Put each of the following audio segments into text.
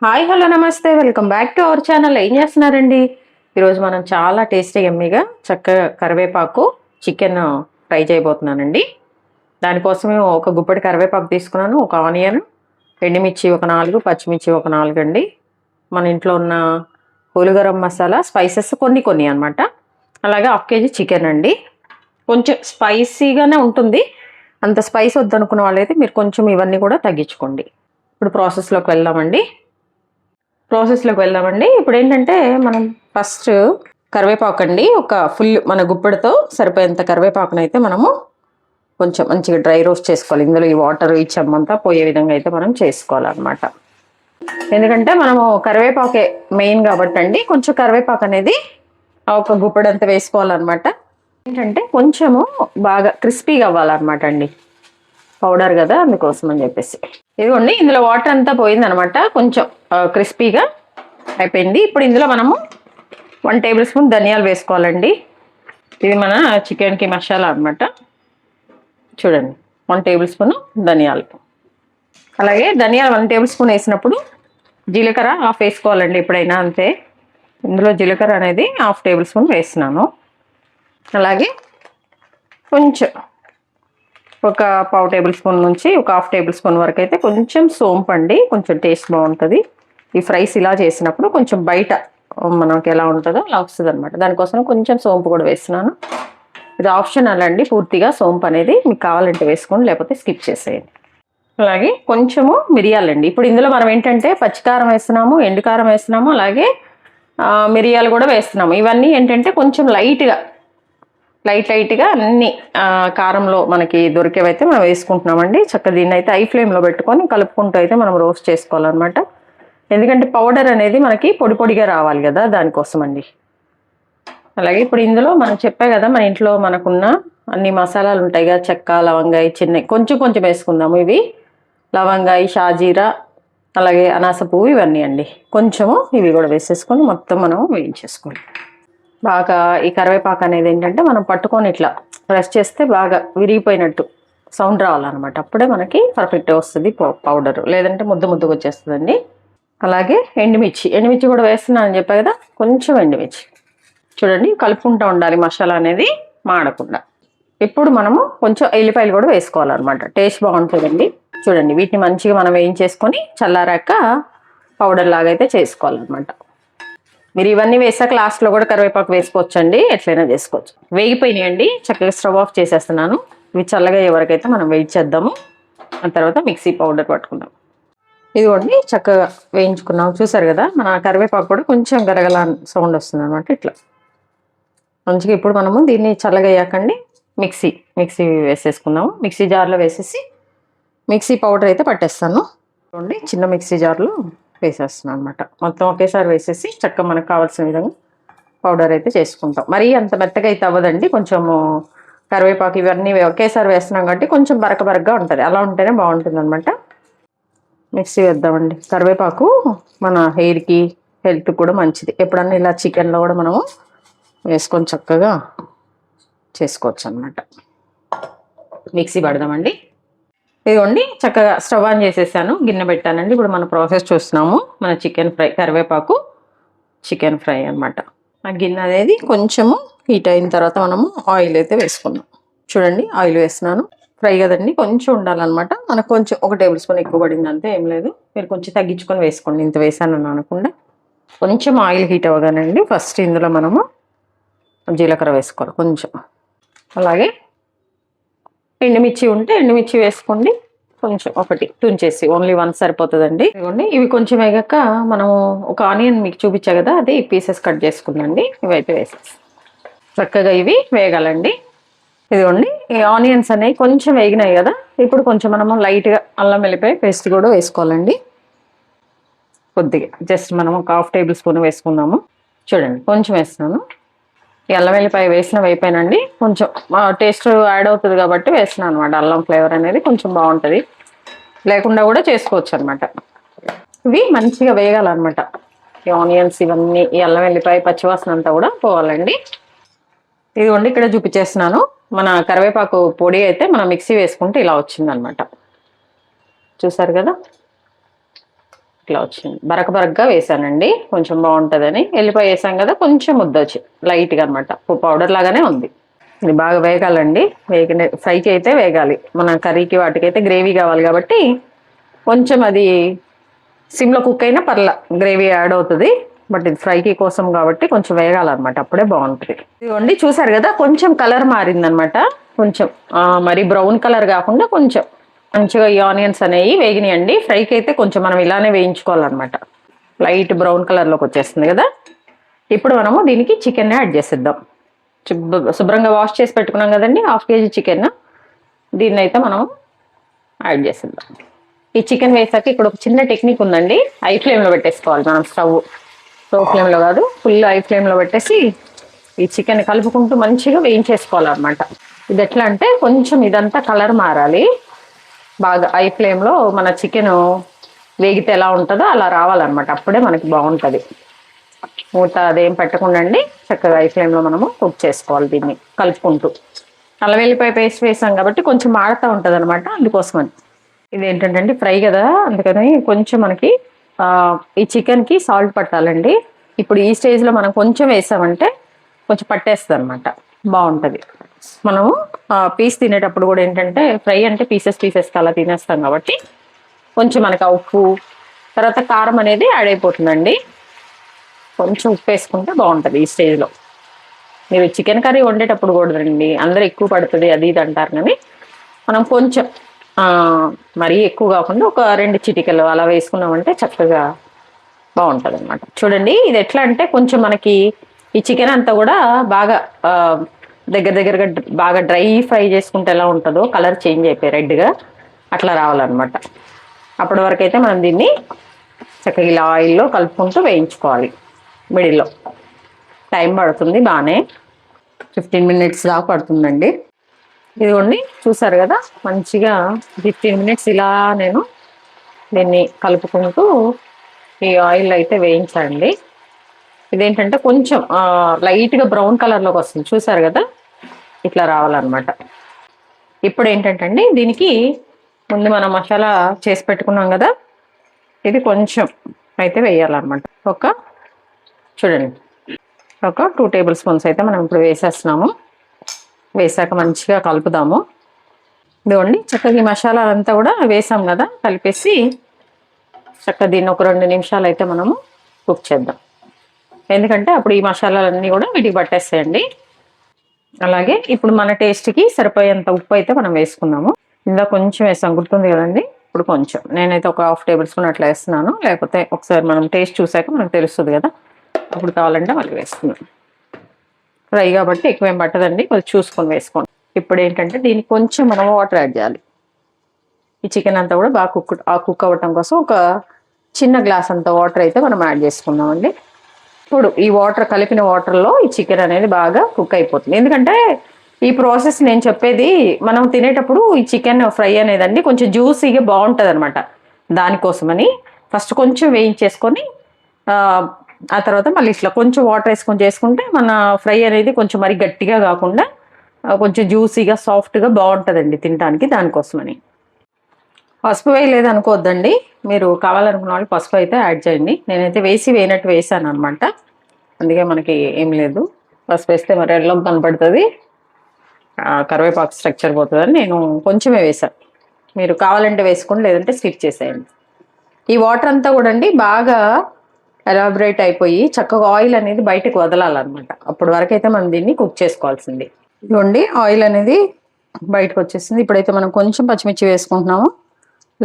Hi hello నమస్తే welcome back to our channel. ఏం చేస్తున్నారండి? ఈరోజు మనం చాలా టేస్టీ ఎమ్మీగా చక్కగా కరివేపాకు చికెన్ ఫ్రై చేయబోతున్నానండి. దానికోసమే ఒక గుప్పటి కరివేపాకు తీసుకున్నాను, ఒక ఆనియన్, ఎండుమిర్చి ఒక 4, పచ్చిమిర్చి ఒక 4 అండి. మన ఇంట్లో ఉన్న హోల్ గరం మసాలా స్పైసెస్ కొన్ని అనమాట. అలాగే 1/2 kg చికెన్ అండి. కొంచెం స్పైసీగానే ఉంటుంది. అంత స్పైస్ వద్దనుకున్న వాళ్ళైతే మీరు కొంచెం ఇవన్నీ కూడా తగ్గించుకోండి. ఇప్పుడు ప్రాసెస్లోకి వెళ్దామండి. ఇప్పుడు ఏంటంటే మనం ఫస్ట్ కరివేపాకు అండి, ఒక ఫుల్ మన గుప్పెడితో సరిపోయేంత కరివేపాకునైతే మనము కొంచెం మంచిగా డ్రై రోస్ట్ చేసుకోవాలి. ఇందులో ఈ వాటర్ ఈ చెమ్మంతా పోయే విధంగా అయితే మనం చేసుకోవాలన్నమాట. ఎందుకంటే మనము కరివేపాకే మెయిన్ కాబట్టి అండి, కొంచెం కరివేపాకు అనేది ఒక గుప్పెడంతా వేసుకోవాలన్నమాట. ఏంటంటే కొంచెము బాగా క్రిస్పీగా అవ్వాలన్నమాట అండి, పౌడర్ కదా అందుకోసం అని చెప్పేసి. ఇదిగోండి, ఇందులో వాటర్ అంతా పోయిందనమాట, కొంచెం క్రిస్పీగా అయిపోయింది. ఇప్పుడు ఇందులో మనము 1 టేబుల్ స్పూన్ ధనియాలు వేసుకోవాలండి. ఇది మన చికెన్కి మసాలా అనమాట. చూడండి, 1 టేబుల్ స్పూన్ ధనియాలు. అలాగే ధనియాలు 1 టేబుల్ స్పూన్ వేసినప్పుడు జీలకర్ర 1/2 వేసుకోవాలండి ఎప్పుడైనా, అంతే. ఇందులో జీలకర్ర అనేది 1/2 టేబుల్ స్పూన్ వేస్తున్నాను. అలాగే కొంచెం ఒక 1/2 టేబుల్ స్పూన్ నుంచి ఒక 1/2 టేబుల్ స్పూన్ వరకు అయితే కొంచెం సోంపు అండి, కొంచెం టేస్ట్ బాగుంటుంది. ఈ ఫ్రైస్ ఇలా చేసినప్పుడు కొంచెం బయట మనకి ఎలా ఉంటుందో అలా వస్తుంది అనమాట. దానికోసం కొంచెం సోంపు కూడా వేస్తున్నాను. ఇది ఆప్షనల్ అండి, పూర్తిగా సోంపు అనేది మీకు కావాలంటే వేసుకోండి, లేకపోతే స్కిప్ చేసేయండి. అలాగే కొంచెము మిరియాలండి. ఇప్పుడు ఇందులో మనం ఏంటంటే పచ్చికారం వేస్తున్నాము, ఎండుకారం వేస్తున్నాము, అలాగే మిరియాలు కూడా వేస్తున్నాము. ఇవన్నీ ఏంటంటే కొంచెం లైట్గా అన్ని కారంలో మనకి దొరికేవైతే మనం వేసుకుంటున్నామండి. చక్కగా దీన్ని అయితే ఐ ఫ్లేమ్లో పెట్టుకొని కలుపుకుంటూ అయితే మనం రోస్ట్ చేసుకోవాలన్నమాట. ఎందుకంటే పౌడర్ అనేది మనకి పొడిగా రావాలి కదా, దానికోసం అండి. అలాగే ఇప్పుడు ఇందులో మనం చెప్పా కదా, మన ఇంట్లో మనకున్న అన్ని మసాలాలు ఉంటాయి కదా, చెక్క, లవంగాయ, చిన్న కొంచెం వేసుకుందాము. ఇవి లవంగాయ, షాజీరా, అలాగే అనాస పువ్వు, ఇవన్నీ అండి. కొంచెము ఇవి కూడా వేసేసుకొని మొత్తం మనం వేయించేసుకోవాలి. బాగా ఈ కరివేపాకు అనేది ఏంటంటే మనం పట్టుకొని ఇట్లా ప్రెస్ చేస్తే బాగా విరిగిపోయినట్టు సౌండ్ రావాలన్నమాట. అప్పుడే మనకి పర్ఫెక్ట్గా వస్తుంది పౌడర్, లేదంటే ముద్దగా వచ్చేస్తుందండి. అలాగే ఎండుమిర్చి కూడా వేస్తున్నానని చెప్పా కదా, కొంచెం ఎండుమిర్చి చూడండి, కలుపుకుంటూ ఉండాలి మసాలా అనేది మాడకుండా. ఇప్పుడు మనము కొంచెం ఎల్లిపాయలు కూడా వేసుకోవాలన్నమాట, టేస్ట్ బాగుంటుందండి. చూడండి, వీటిని మంచిగా మనం వేయించేసుకొని చల్లారాక పౌడర్ లాగా అయితే చేసుకోవాలన్నమాట. మీరు ఇవన్నీ వేసాక లాస్ట్లో కూడా కరివేపాకు వేసుకోవచ్చు అండి, ఎట్లయినా చేసుకోవచ్చు. వేగిపోయినాయండి, చక్కగా స్టవ్ ఆఫ్ చేసేస్తున్నాను. ఇవి చల్లగా ఎవరికైతే మనం వెయిట్ చేద్దాము, ఆ తర్వాత మిక్సీ పౌడర్ పట్టుకుందాం. ఇదిగోండి, చక్కగా వేయించుకున్నాం. చూసారు కదా, మన కరివేపాకు కూడా కొంచెం గరగల సౌండ్ వస్తుంది అనమాట. ఇట్లా మంచిగా ఇప్పుడు మనము దీన్ని చల్లగా అయ్యాకండి మిక్సీ వేసేసుకుందాము. మిక్సీ జార్లో వేసేసి మిక్సీ పౌడర్ అయితే పట్టేస్తాను. చూడండి, చిన్న మిక్సీ జార్లో వేసేస్తున్నాను అనమాట. మొత్తం ఒకేసారి వేసేసి చక్కగా మనకు కావాల్సిన విధంగా పౌడర్ అయితే చేసుకుంటాం. మరీ అంత మెత్తగా అయితే అవ్వదండి, కొంచెము కరివేపాకు ఇవన్నీ ఒకేసారి వేస్తున్నాం కాబట్టి కొంచెం బరకగా ఉంటుంది. అలా ఉంటేనే బాగుంటుంది అనమాట. మిక్సీ వేద్దామండి. కరివేపాకు మన హెయిర్కి, హెల్త్కి కూడా మంచిది. ఎప్పుడన్నా ఇలా చికెన్లో కూడా మనము వేసుకొని చక్కగా చేసుకోవచ్చు అనమాట. మిక్సీ పడదామండి. ఇదిగోండి, చక్కగా స్టవ్ ఆన్ చేసేసాను, గిన్నె పెట్టానండి. ఇప్పుడు మన ప్రాసెస్ చూస్తున్నాము, మన చికెన్ ఫ్రై, కరివేపాకు చికెన్ ఫ్రై అనమాట. ఆ గిన్నె అనేది కొంచెము హీట్ అయిన తర్వాత మనము ఆయిల్ అయితే వేసుకున్నాం. చూడండి, ఆయిల్ వేస్తున్నాను. ఫ్రై కదండి, కొంచెం ఉండాలన్నమాట. మనకు కొంచెం 1 టేబుల్ స్పూన్ ఎక్కువ పడింది అంతే, ఏం లేదు. మీరు కొంచెం తగ్గించుకొని వేసుకోండి, ఇంత వేసాను అనకుండా. కొంచెం ఆయిల్ హీట్ అవ్వగానండి ఫస్ట్ ఇందులో మనము జీలకర్ర వేసుకోవాలి కొంచెం. అలాగే ఎండుమిర్చి ఉంటే ఎండుమిర్చి వేసుకోండి, కొంచెం ఒకటి తుంచేసి, ఓన్లీ 1 సరిపోతుందండి. ఇదిగోండి, ఇవి కొంచెం వేగాక మనము ఒక ఆనియన్ మీకు చూపించా కదా, అది పీసెస్ కట్ చేసుకుందండి. ఇవైతే వేసేసి చక్కగా ఇవి వేగాలండి. ఇదిగోండి, ఈ ఆనియన్స్ అనేవి కొంచెం వేగినాయి కదా, ఇప్పుడు కొంచెం మనము లైట్గా అల్లం వెల్లిపాయ పేస్ట్ కూడా వేసుకోవాలండి. కొద్దిగా జస్ట్ మనం ఒక 1/2 టేబుల్ స్పూన్ వేసుకుందాము. చూడండి, కొంచెం వేస్తున్నాను. ఈ అల్లం వెల్లిపాయ వేసిన వేపానండి, కొంచెం టేస్ట్ యాడ్ అవుతుంది కాబట్టి వేస్తున్నాను అనమాట. అల్లం ఫ్లేవర్ అనేది కొంచెం బాగుంటుంది, లేకుండా కూడా చేసుకోవచ్చు అనమాట. ఇవి మంచిగా వేగాలన్నమాట. ఈ ఆనియన్స్ ఇవన్నీ, ఈ అల్లం వెల్లిపాయ పచ్చివాసన అంతా కూడా పోవాలండి. ఇదిగోండి, ఇక్కడ చూపించేస్తున్నాను. మన కరివేపాకు పొడి అయితే మనం మిక్సీ వేసుకుంటే ఇలా వచ్చిందనమాట. చూసారు కదా, ఇట్లా వచ్చింది. బరక బరకగా వేసానండి, కొంచెం బాగుంటుందని. ఎల్లిపాయ వేసాం కదా, కొంచెం ముద్ద వచ్చి లైట్గా అనమాట, పౌడర్ లాగానే ఉంది. ఇది బాగా వేగాలండి. ఫ్రైకి అయితే వేగాలి, మన కర్రీకి వాటికైతే గ్రేవీ కావాలి కాబట్టి కొంచెం అది సిమ్లో కుక్ అయినా పర్లా, గ్రేవీ యాడ్ అవుతుంది. బట్ ఇది ఫ్రైకి కోసం కాబట్టి కొంచెం వేగాలన్నమాట, అప్పుడే బాగుంటుంది. ఇదిగోండి చూసారు కదా, కొంచెం కలర్ మారిందనమాట. కొంచెం మరి బ్రౌన్ కలర్ కాకుండా కొంచెం మంచిగా ఈ ఆనియన్స్ అనేవి వేగినాయండి. ఫ్రైకి అయితే కొంచెం మనం ఇలానే వేయించుకోవాలన్నమాట. లైట్ బ్రౌన్ కలర్లోకి వచ్చేస్తుంది కదా. ఇప్పుడు మనము దీనికి చికెన్ యాడ్ చేసేద్దాం. శుభ్రంగా వాష్ చేసి పెట్టుకున్నాం కదండి, 1/2 kg చికెన్. దీన్ని అయితే మనం యాడ్ చేసేద్దాం. ఈ చికెన్ వేసాక ఇక్కడ ఒక చిన్న టెక్నిక్ ఉందండి. హై ఫ్లేమ్లో పెట్టేసుకోవాలి మనం. స్టవ్ ఫ్లేమ్లో కాదు, ఫుల్ హై ఫ్లేమ్లో పెట్టేసి ఈ చికెన్ కలుపుకుంటూ మంచిగా వేయించేసుకోవాలన్నమాట. ఇది ఎట్లా అంటే కొంచెం ఇదంతా కలర్ మారాలి బాగా. హై ఫ్లేమ్లో మన చికెన్ వేగితే ఎలా ఉంటుందో అలా రావాలన్నమాట, అప్పుడే మనకి బాగుంటుంది. మూత అదేం పెట్టకుండా అండి, చక్కగా హై ఫ్లేమ్లో మనము కుక్ చేసుకోవాలి దీన్ని కలుపుకుంటూ. అల్లం వెల్లిపాయ పేస్ట్ వేసాం కాబట్టి కొంచెం మాడుతూ ఉంటుంది అనమాట, అందుకోసమని. ఇది ఏంటంటే ఫ్రై కదా, అందుకని కొంచెం మనకి ఈ చికెన్కి సాల్ట్ పట్టాలండి. ఇప్పుడు ఈ స్టేజ్లో మనం కొంచెం వేసామంటే కొంచెం పట్టేస్తుంది అనమాట, బాగుంటుంది. మనము పీస్ తినేటప్పుడు కూడా ఏంటంటే, ఫ్రై అంటే పీసెస్ అలా తినేస్తాం కాబట్టి కొంచెం మనకి ఉప్పు, తర్వాత కారం అనేది యాడ్ అయిపోతుందండి. కొంచెం ఉప్పు వేసుకుంటే బాగుంటుంది ఈ స్టేజ్లో. మీరు చికెన్ కర్రీ వండేటప్పుడు కూడా రండి, అందరూ ఎక్కువ పడుతుంది అది ఇది అంటారు, కానీ మనం కొంచెం మరీ ఎక్కువ కాకుండా ఒక 2 చిటికెలు అలా వేసుకున్నామంటే చక్కగా బాగుంటుంది అనమాట. చూడండి ఇది ఎట్లా అంటే కొంచెం మనకి ఈ చికెన్ అంతా కూడా బాగా దగ్గరగా బాగా డ్రై ఫ్రై చేసుకుంటే ఎలా ఉంటుందో, కలర్ చేంజ్ అయిపోయి రెడ్గా అట్లా రావాలన్నమాట. అప్పటి వరకు అయితే మనం దీన్ని చక్కగా ఇలా ఆయిల్లో కలుపుకుంటూ వేయించుకోవాలి. మిడిల్లో టైం పడుతుంది బాగానే, 15 minutes దాకా పడుతుందండి. ఇదిగోండి చూసారు కదా, మంచిగా 15 minutes ఇలా నేను దీన్ని కలుపుకుంటూ ఈ ఆయిల్ అయితే వేయించండి. ఇదేంటంటే కొంచెం లైట్గా బ్రౌన్ కలర్లోకి వస్తుంది, చూసారు కదా, ఇట్లా రావాలన్నమాట. ఇప్పుడు ఏంటంటే అండి, దీనికి ముందు మనం మసాలా చేసి పెట్టుకున్నాం కదా, ఇది కొంచెం అయితే వేయాలన్నమాట. చూడండి ఒక 2 tablespoons అయితే మనం ఇప్పుడు వేసేస్తున్నాము. వేసాక మంచిగా కలుపుదాము. ఇదిగోండి చక్కగా ఈ మసాలాలంతా కూడా వేసాం కదా, కలిపేసి చక్కగా దీన్ని ఒక 2 నిమిషాలు అయితే మనము కుక్ చేద్దాం. ఎందుకంటే అప్పుడు ఈ మసాలాలన్నీ కూడా వీటికి పట్టేస్తాయండి. అలాగే ఇప్పుడు మన టేస్ట్కి సరిపోయేంత ఉప్పు అయితే మనం వేసుకుందాము. ఇందా కొంచెం వేసాం, గుర్తుంది కదండి. ఇప్పుడు కొంచెం, నేనైతే ఒక 1/2 tablespoon అట్లా వేస్తున్నాను. లేకపోతే ఒకసారి మనం టేస్ట్ చూసాక మనకు తెలుస్తుంది కదా, అప్పుడు కావాలంటే మళ్ళీ వేసుకుందాం. ఫ్రై కాబట్టి ఎక్కువేం పట్టదండి, కొంచెం చూసుకొని వేసుకోండి. ఇప్పుడు ఏంటంటే దీనికి కొంచెం మనం వాటర్ యాడ్ చేయాలి. ఈ చికెన్ అంతా కూడా బాగా కుక్ అవ్వటం కోసం ఒక చిన్న గ్లాస్ అంత వాటర్ అయితే మనం యాడ్ చేసుకుందామండి. ఇప్పుడు ఈ వాటర్ కలిపిన వాటర్లో ఈ చికెన్ అనేది బాగా కుక్ అయిపోతుంది. ఎందుకంటే ఈ ప్రాసెస్ నేను చెప్పేది మనం తినేటప్పుడు ఈ చికెన్ ఫ్రై అనేదండి కొంచెం జ్యూసీగా బాగుంటుంది అనమాట. దానికోసమని ఫస్ట్ కొంచెం వేయించేసుకొని ఆ తర్వాత మళ్ళీ ఇట్లా కొంచెం వాటర్ వేసుకొని చేసుకుంటే మన ఫ్రై అనేది కొంచెం మరి గట్టిగా కాకుండా కొంచెం జ్యూసీగా సాఫ్ట్గా బాగుంటుందండి తినడానికి. దానికోసమని పసుపు వేయలేదు అనుకోవద్దండి, మీరు కావాలనుకున్న వాళ్ళు పసుపు అయితే యాడ్ చేయండి. నేనైతే వేయనట్టు వేసాను అనమాట, అందుకే మనకి ఏం లేదు. పసుపు వేస్తే మరి ఎల్లోకి కనపడుతుంది, కరివేపాకు స్ట్రక్చర్ పోతుందని నేను కొంచెమే వేసాను. మీరు కావాలంటే వేసుకోండి, లేదంటే స్కిప్ చేసేయండి. ఈ వాటర్ అంతా కూడా అండి బాగా ఎలాబరేట్ అయిపోయి చక్కగా ఆయిల్ అనేది బయటకు వదలాలన్నమాట. అప్పటి వరకు అయితే మనం దీన్ని కుక్ చేసుకోవాల్సింది. ఇదిగోండి ఆయిల్ అనేది బయటకు వచ్చేసింది. ఇప్పుడైతే మనం కొంచెం పచ్చిమిర్చి వేసుకుంటున్నాము.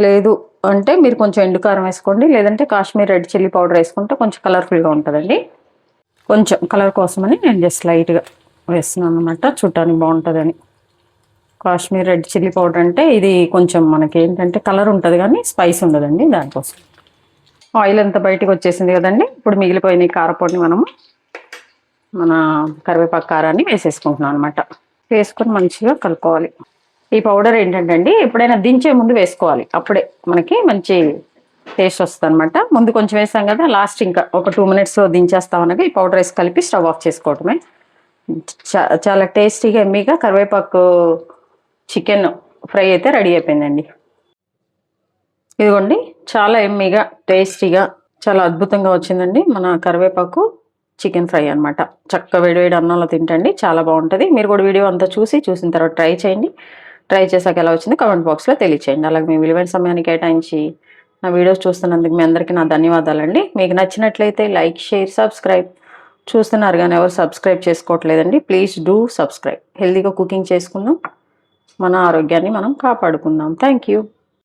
లేదు అంటే మీరు కొంచెం ఎండుకారం వేసుకోండి, లేదంటే కాశ్మీర్ రెడ్ చిల్లీ పౌడర్ వేసుకుంటే కొంచెం కలర్ఫుల్గా ఉంటుందండి. కొంచెం కలర్ కోసమని నేను జస్ట్ లైట్గా వేస్తున్నాను అనమాట, చూడటానికి బాగుంటుందని. కాశ్మీర్ రెడ్ చిల్లీ పౌడర్ అంటే ఇది కొంచెం మనకి ఏంటంటే కలర్ ఉంటుంది కానీ స్పైస్ ఉండదండి, దానికోసం. ఆయిల్ అంతా బయటకు వచ్చేసింది కదండి. ఇప్పుడు మిగిలిపోయిన కారపొడిని మనము మన కరివేపాకు కారాన్ని వేసేసుకుంటున్నాం అనమాట. వేసుకొని మంచిగా కలుపుకోవాలి. ఈ పౌడర్ ఏంటంటే అండి ఎప్పుడైనా దించే ముందు వేసుకోవాలి, అప్పుడే మనకి మంచి టేస్ట్ వస్తుంది అనమాట. ముందు కొంచెం వేసాం కదా, లాస్ట్ ఇంకా ఒక 2 minutesలో దించేస్తాం అనగా ఈ పౌడర్ వేసి కలిపి స్టవ్ ఆఫ్ చేసుకోవటమే. చాలా టేస్టీగా ఎమ్మీగా కరివేపాకు చికెన్ ఫ్రై అయితే రెడీ అయిపోయిందండి. ఇదిగోండి చాలా ఎమ్మీగా టేస్టీగా చాలా అద్భుతంగా వచ్చిందండి మన కరివేపాకు చికెన్ ఫ్రై అనమాట. చక్కగా వేడివేడి అన్నంలో తింటండి, చాలా బాగుంటుంది. మీరు కూడా వీడియో అంతా చూసిన తర్వాత ట్రై చేయండి. ట్రై చేశాక ఎలా వచ్చింది కామెంట్ బాక్స్లో తెలియచేయండి. అలాగే మీ విలువైన సమయాన్ని కేటాయించి నా వీడియోస్ చూస్తున్నందుకు మీ అందరికీ నా ధన్యవాదాలండి. మీకు నచ్చినట్లయితే లైక్, షేర్, సబ్స్క్రైబ్. చూస్తున్నారు కానీ ఎవరు సబ్స్క్రైబ్ చేసుకోవట్లేదండి. Please do subscribe. హెల్తీగా కుకింగ్ చేసుకుందాం, మన ఆరోగ్యాన్ని మనం కాపాడుకుందాం. Thank you.